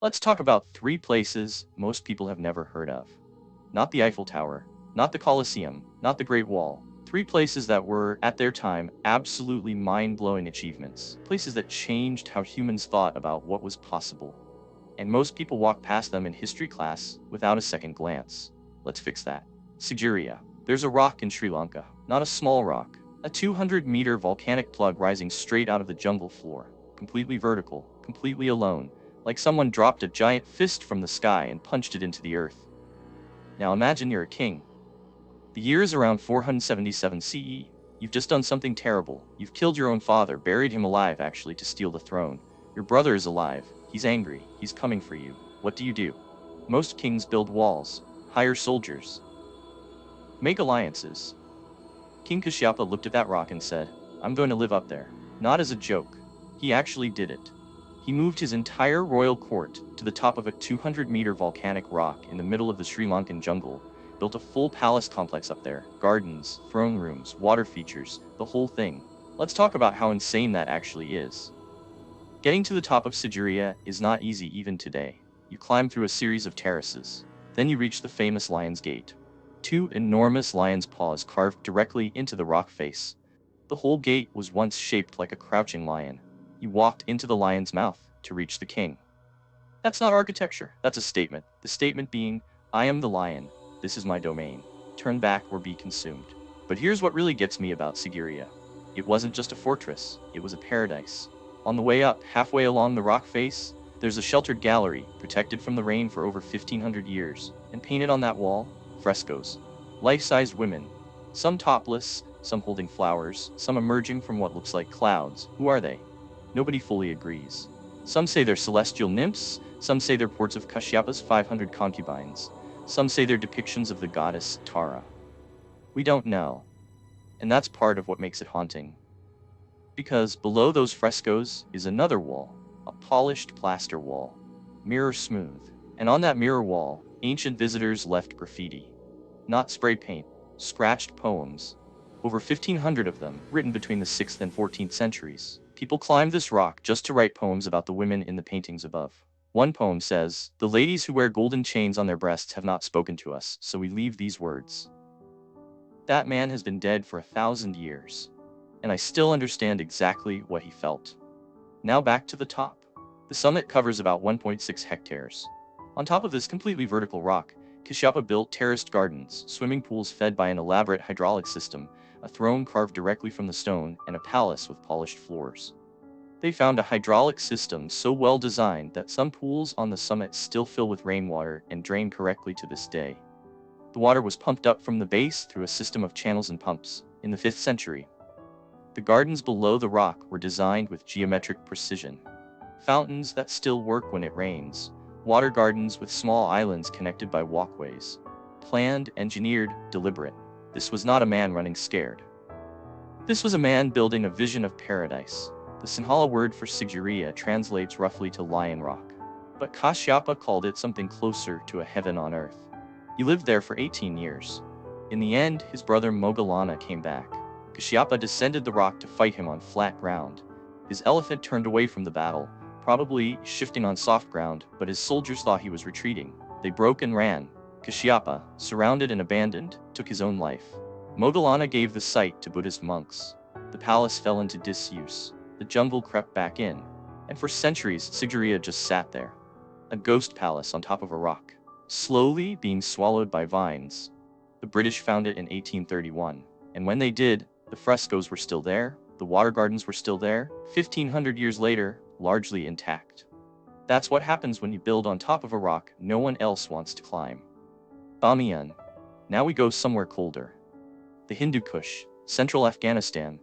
Let's talk about three places most people have never heard of. Not the Eiffel Tower, not the Colosseum, not the Great Wall. Three places that were, at their time, absolutely mind-blowing achievements. Places that changed how humans thought about what was possible. And most people walk past them in history class without a second glance. Let's fix that. Sigiriya. There's a rock in Sri Lanka, not a small rock. A 200-meter volcanic plug rising straight out of the jungle floor. Completely vertical, completely alone, like someone dropped a giant fist from the sky and punched it into the earth. Now imagine you're a king. The year is around 477 CE. You've just done something terrible. You've killed your own father, buried him alive actually to steal the throne. Your brother is alive. He's angry. He's coming for you. What do? Most kings build walls, hire soldiers, make alliances. King Kashyapa looked at that rock and said, I'm going to live up there. Not as a joke. He actually did it. He moved his entire royal court to the top of a 200-meter volcanic rock in the middle of the Sri Lankan jungle, built a full palace complex up there, gardens, throne rooms, water features, the whole thing. Let's talk about how insane that actually is. Getting to the top of Sigiriya is not easy even today. You climb through a series of terraces. Then you reach the famous Lion's Gate. Two enormous lion's paws carved directly into the rock face. The whole gate was once shaped like a crouching lion. You walked into the lion's mouth to reach the king. That's not architecture, that's a statement. The statement being, I am the lion, this is my domain. Turn back or be consumed. But here's what really gets me about Sigiriya. It wasn't just a fortress, it was a paradise. On the way up, halfway along the rock face, there's a sheltered gallery, protected from the rain for over 1500 years, and painted on that wall, frescoes. Life-sized women, some topless, some holding flowers, some emerging from what looks like clouds. Who are they? Nobody fully agrees. Some say they're celestial nymphs, some say they're ports of Kashyapa's 500 concubines, some say they're depictions of the goddess Tara. We don't know. And that's part of what makes it haunting. Because below those frescoes is another wall, a polished plaster wall, mirror smooth. And on that mirror wall, ancient visitors left graffiti. Not spray paint, scratched poems. Over 1,500 of them, written between the 6th and 14th centuries. People climbed this rock just to write poems about the women in the paintings above. One poem says, the ladies who wear golden chains on their breasts have not spoken to us, so we leave these words. That man has been dead for 1,000 years. And I still understand exactly what he felt. Now back to the top. The summit covers about 1.6 hectares. On top of this completely vertical rock, Kashyapa built terraced gardens, swimming pools fed by an elaborate hydraulic system, a throne carved directly from the stone, and a palace with polished floors. They found a hydraulic system so well designed that some pools on the summit still fill with rainwater and drain correctly to this day. The water was pumped up from the base through a system of channels and pumps in the 5th century. The gardens below the rock were designed with geometric precision. Fountains that still work when it rains. Water gardens with small islands connected by walkways. Planned, engineered, deliberate. This was not a man running scared. This was a man building a vision of paradise. The Sinhala word for Sigiriya translates roughly to lion rock. But Kashyapa called it something closer to a heaven on earth. He lived there for 18 years. In the end, his brother Moggallana came back. Kashyapa descended the rock to fight him on flat ground. His elephant turned away from the battle, probably shifting on soft ground, but his soldiers thought he was retreating. They broke and ran. Kashyapa, surrounded and abandoned, took his own life. Moggallana gave the site to Buddhist monks. The palace fell into disuse. The jungle crept back in. And for centuries, Sigiriya just sat there. A ghost palace on top of a rock, slowly being swallowed by vines. The British found it in 1831. And when they did, the frescoes were still there, the water gardens were still there, 1,500 years later, largely intact. That's what happens when you build on top of a rock no one else wants to climb. Bamiyan. Now we go somewhere colder. The Hindu Kush, central Afghanistan.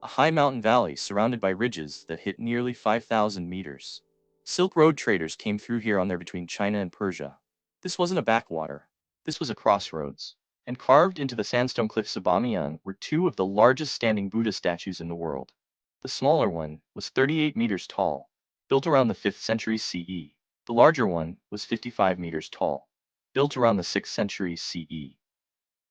A high mountain valley surrounded by ridges that hit nearly 5,000 meters. Silk Road traders came through here on their between China and Persia. This wasn't a backwater. This was a crossroads. And carved into the sandstone cliffs of Bamiyan were two of the largest standing Buddha statues in the world. The smaller one was 38 meters tall, built around the 5th century CE. The larger one was 55 meters tall, built around the 6th century CE.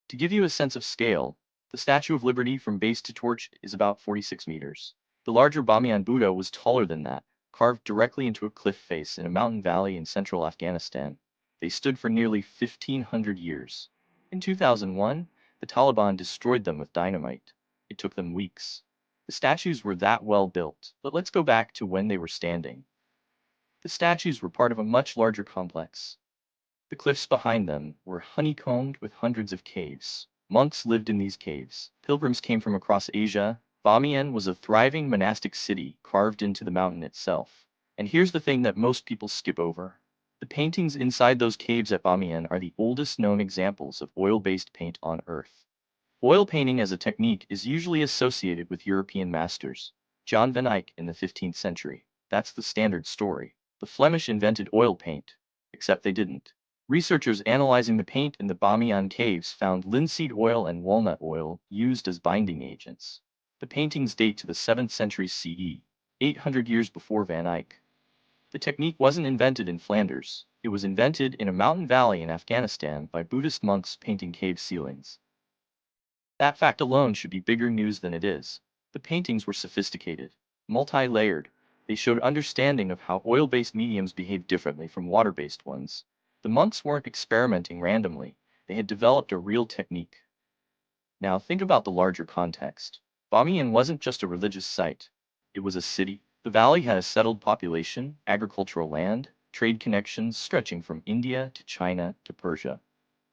To give you a sense of scale, the Statue of Liberty from base to torch is about 46 meters. The larger Bamiyan Buddha was taller than that, carved directly into a cliff face in a mountain valley in central Afghanistan. They stood for nearly 1,500 years. In 2001, the Taliban destroyed them with dynamite. It took them weeks. The statues were that well built, but let's go back to when they were standing. The statues were part of a much larger complex. The cliffs behind them were honeycombed with hundreds of caves. Monks lived in these caves. Pilgrims came from across Asia. Bamiyan was a thriving monastic city carved into the mountain itself. And here's the thing that most people skip over. The paintings inside those caves at Bamiyan are the oldest known examples of oil-based paint on Earth. Oil painting as a technique is usually associated with European masters. John van Eyck in the 15th century. That's the standard story. The Flemish invented oil paint. Except they didn't. Researchers analyzing the paint in the Bamiyan caves found linseed oil and walnut oil used as binding agents. The paintings date to the 7th century CE, 800 years before Van Eyck. The technique wasn't invented in Flanders. It was invented in a mountain valley in Afghanistan by Buddhist monks painting cave ceilings. That fact alone should be bigger news than it is. The paintings were sophisticated, multi-layered. They showed understanding of how oil-based mediums behave differently from water-based ones. The monks weren't experimenting randomly. They had developed a real technique. Now think about the larger context. Bamiyan wasn't just a religious site. It was a city. The valley had a settled population, agricultural land, trade connections stretching from India to China to Persia.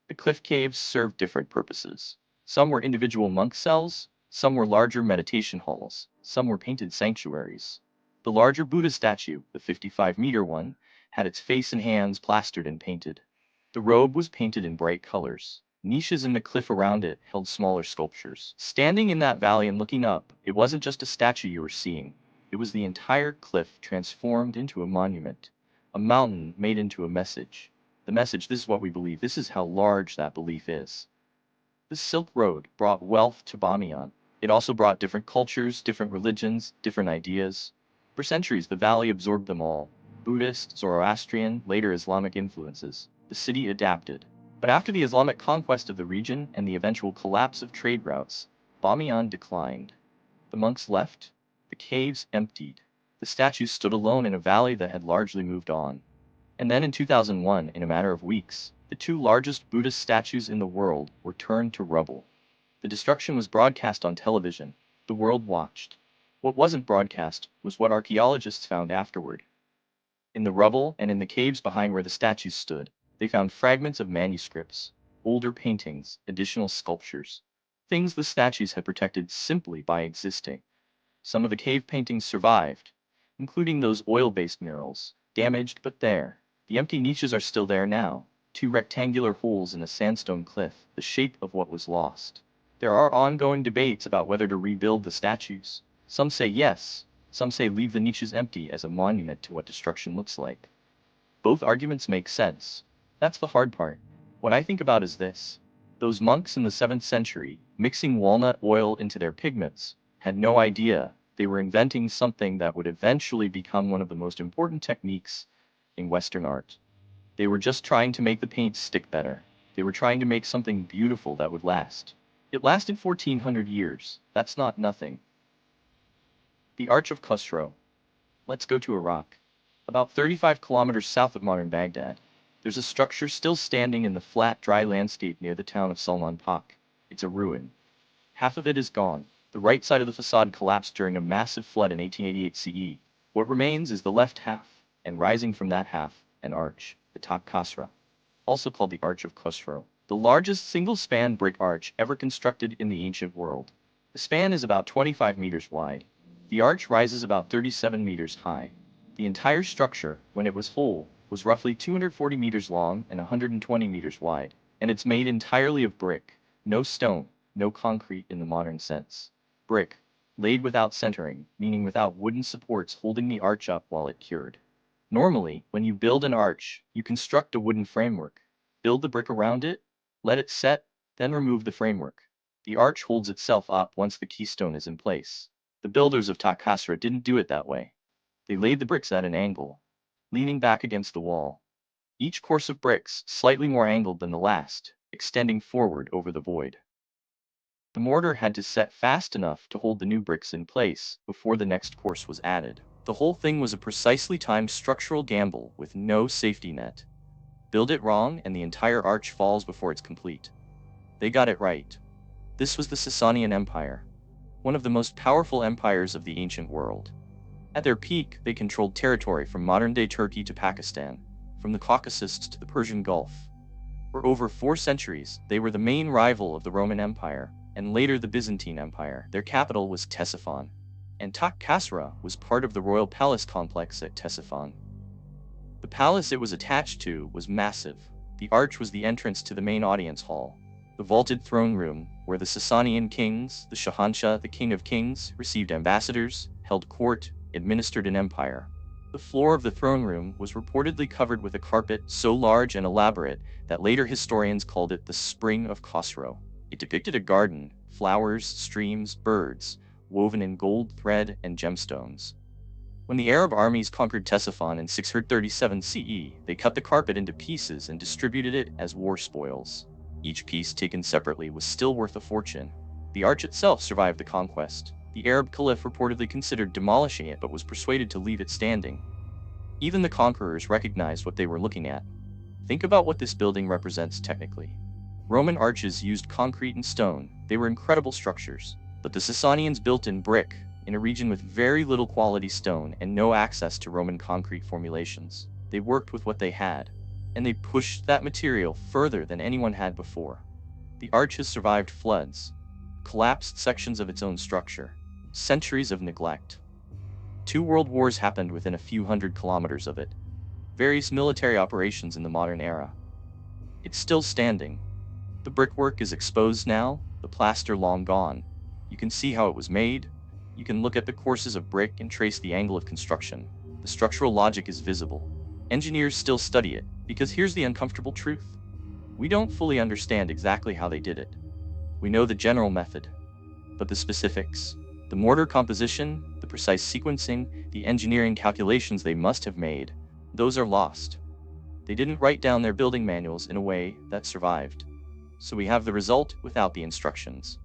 The cliff caves served different purposes. Some were individual monk cells, some were larger meditation halls, some were painted sanctuaries. The larger Buddha statue, the 55-meter one, had its face and hands plastered and painted. The robe was painted in bright colors. Niches in the cliff around it held smaller sculptures. Standing in that valley and looking up, it wasn't just a statue you were seeing. It was the entire cliff transformed into a monument. A mountain made into a message. The message, this is what we believe, this is how large that belief is. The Silk Road brought wealth to Bamiyan. It also brought different cultures, different religions, different ideas. For centuries, the valley absorbed them all. Buddhist, Zoroastrian, later Islamic influences. The city adapted. But after the Islamic conquest of the region and the eventual collapse of trade routes, Bamiyan declined. The monks left. The caves emptied. The statues stood alone in a valley that had largely moved on. And then in 2001, in a matter of weeks, the two largest Buddhist statues in the world were turned to rubble. The destruction was broadcast on television. The world watched. What wasn't broadcast was what archaeologists found afterward. In the rubble and in the caves behind where the statues stood, they found fragments of manuscripts, older paintings, additional sculptures, things the statues had protected simply by existing. Some of the cave paintings survived, including those oil-based murals, damaged but there. The empty niches are still there now, two rectangular holes in a sandstone cliff, the shape of what was lost. There are ongoing debates about whether to rebuild the statues. Some say yes, some say leave the niches empty as a monument to what destruction looks like. Both arguments make sense. That's the hard part. What I think about is this. Those monks in the 7th century, mixing walnut oil into their pigments, had no idea they were inventing something that would eventually become one of the most important techniques in Western art. They were just trying to make the paint stick better. They were trying to make something beautiful that would last. It lasted 1400 years. That's not nothing. The Arch of Khusro. Let's go to Iraq. About 35 kilometers south of modern Baghdad, there's a structure still standing in the flat, dry landscape near the town of Salman Pak. It's a ruin. Half of it is gone. The right side of the facade collapsed during a massive flood in 1888 CE. What remains is the left half, and rising from that half, an arch, the Taq Kasra, also called the Arch of Khusro, the largest single-span brick arch ever constructed in the ancient world. The span is about 25 meters wide. The arch rises about 37 meters high. The entire structure, when it was whole, was roughly 240 meters long and 120 meters wide, and it's made entirely of brick, no stone, no concrete in the modern sense. Brick, laid without centering, meaning without wooden supports holding the arch up while it cured. Normally, when you build an arch, you construct a wooden framework, build the brick around it, let it set, then remove the framework. The arch holds itself up once the keystone is in place. The builders of Taq Kasra didn't do it that way. They laid the bricks at an angle, leaning back against the wall. Each course of bricks slightly more angled than the last, extending forward over the void. The mortar had to set fast enough to hold the new bricks in place before the next course was added. The whole thing was a precisely timed structural gamble with no safety net. Build it wrong and the entire arch falls before it's complete. They got it right. This was the Sassanian Empire, one of the most powerful empires of the ancient world. At their peak, they controlled territory from modern-day Turkey to Pakistan, from the Caucasus to the Persian Gulf. For over 4 centuries, they were the main rival of the Roman Empire, and later the Byzantine Empire. Their capital was Ctesiphon, and Taq Kasra was part of the royal palace complex at Ctesiphon. The palace it was attached to was massive. The arch was the entrance to the main audience hall, the vaulted throne room, where the Sassanian kings, the Shahanshah, the King of Kings, received ambassadors, held court, administered an empire. The floor of the throne room was reportedly covered with a carpet so large and elaborate that later historians called it the Spring of Khosrow. It depicted a garden, flowers, streams, birds, woven in gold thread and gemstones. When the Arab armies conquered Ctesiphon in 637 CE, they cut the carpet into pieces and distributed it as war spoils. Each piece taken separately was still worth a fortune. The arch itself survived the conquest. The Arab caliph reportedly considered demolishing it but was persuaded to leave it standing. Even the conquerors recognized what they were looking at. Think about what this building represents technically. Roman arches used concrete and stone. They were incredible structures. But the Sassanians built in brick, in a region with very little quality stone and no access to Roman concrete formulations. They worked with what they had, and they pushed that material further than anyone had before. The arch has survived floods, collapsed sections of its own structure, centuries of neglect. 2 world wars happened within a few hundred kilometers of it, various military operations in the modern era. It's still standing. The brickwork is exposed now, the plaster long gone. You can see how it was made. You can look at the courses of brick and trace the angle of construction. The structural logic is visible. Engineers still study it, because here's the uncomfortable truth. We don't fully understand exactly how they did it. We know the general method, but the specifics, the mortar composition, the precise sequencing, the engineering calculations they must have made, those are lost. They didn't write down their building manuals in a way that survived. So we have the result without the instructions.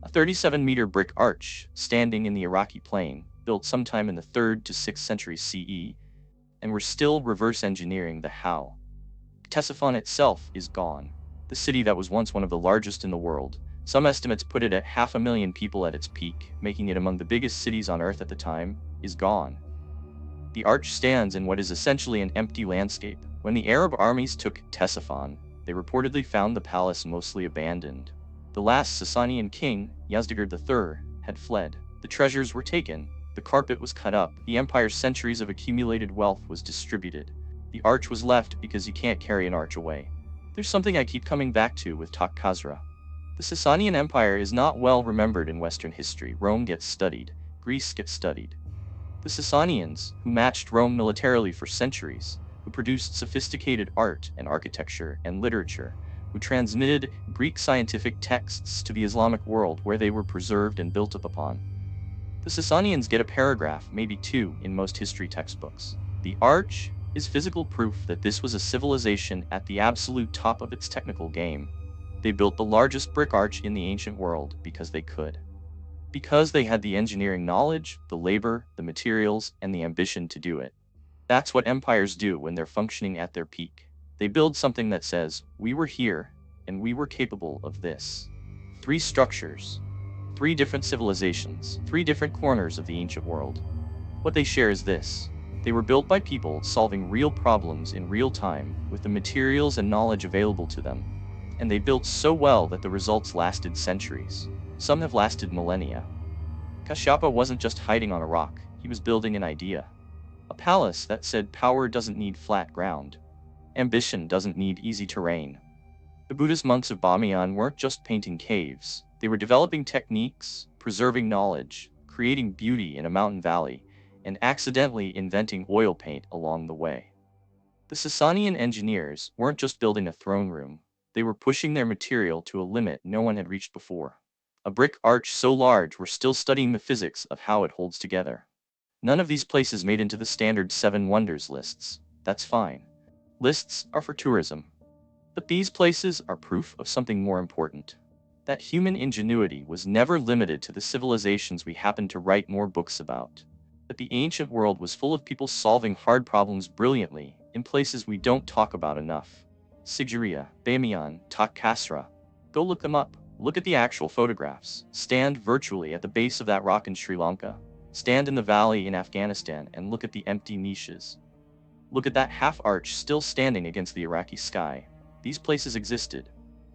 A 37-meter brick arch, standing in the Iraqi plain, built sometime in the 3rd to 6th centuries CE, and we're still reverse engineering the how. Ctesiphon itself is gone. The city that was once one of the largest in the world. Some estimates put it at 500,000 people at its peak, making it among the biggest cities on Earth at the time, is gone. The arch stands in what is essentially an empty landscape. When the Arab armies took Ctesiphon, they reportedly found the palace mostly abandoned. The last Sassanian king, Yazdegerd III, had fled. The treasures were taken, the carpet was cut up, the empire's centuries of accumulated wealth was distributed. The arch was left because you can't carry an arch away. There's something I keep coming back to with Taq Kasra. The Sassanian Empire is not well remembered in Western history. Rome gets studied, Greece gets studied. The Sassanians, who matched Rome militarily for centuries, who produced sophisticated art and architecture and literature, who transmitted Greek scientific texts to the Islamic world where they were preserved and built up upon. The Sassanians get a paragraph, maybe 2, in most history textbooks. The arch is physical proof that this was a civilization at the absolute top of its technical game. They built the largest brick arch in the ancient world because they could. Because they had the engineering knowledge, the labor, the materials, and the ambition to do it. That's what empires do when they're functioning at their peak. They build something that says, we were here, and we were capable of this. 3 structures, 3 different civilizations, 3 different corners of the ancient world. What they share is this. They were built by people solving real problems in real time with the materials and knowledge available to them. And they built so well that the results lasted centuries. Some have lasted millennia. Kashyapa wasn't just hiding on a rock, he was building an idea. A palace that said power doesn't need flat ground. Ambition doesn't need easy terrain. The Buddhist monks of Bamiyan weren't just painting caves. They were developing techniques, preserving knowledge, creating beauty in a mountain valley, and accidentally inventing oil paint along the way. The Sassanian engineers weren't just building a throne room. They were pushing their material to a limit no one had reached before. A brick arch so large we're still studying the physics of how it holds together. None of these places made into the standard 7 wonders lists. That's fine. Lists are for tourism. But these places are proof of something more important. That human ingenuity was never limited to the civilizations we happen to write more books about. That the ancient world was full of people solving hard problems brilliantly, in places we don't talk about enough. Sigiriya, Bamiyan, Taq Kasra. Go look them up. Look at the actual photographs. Stand virtually at the base of that rock in Sri Lanka. Stand in the valley in Afghanistan and look at the empty niches. Look at that half-arch still standing against the Iraqi sky. These places existed.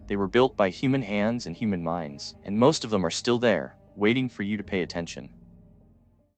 They were built by human hands and human minds, and most of them are still there, waiting for you to pay attention.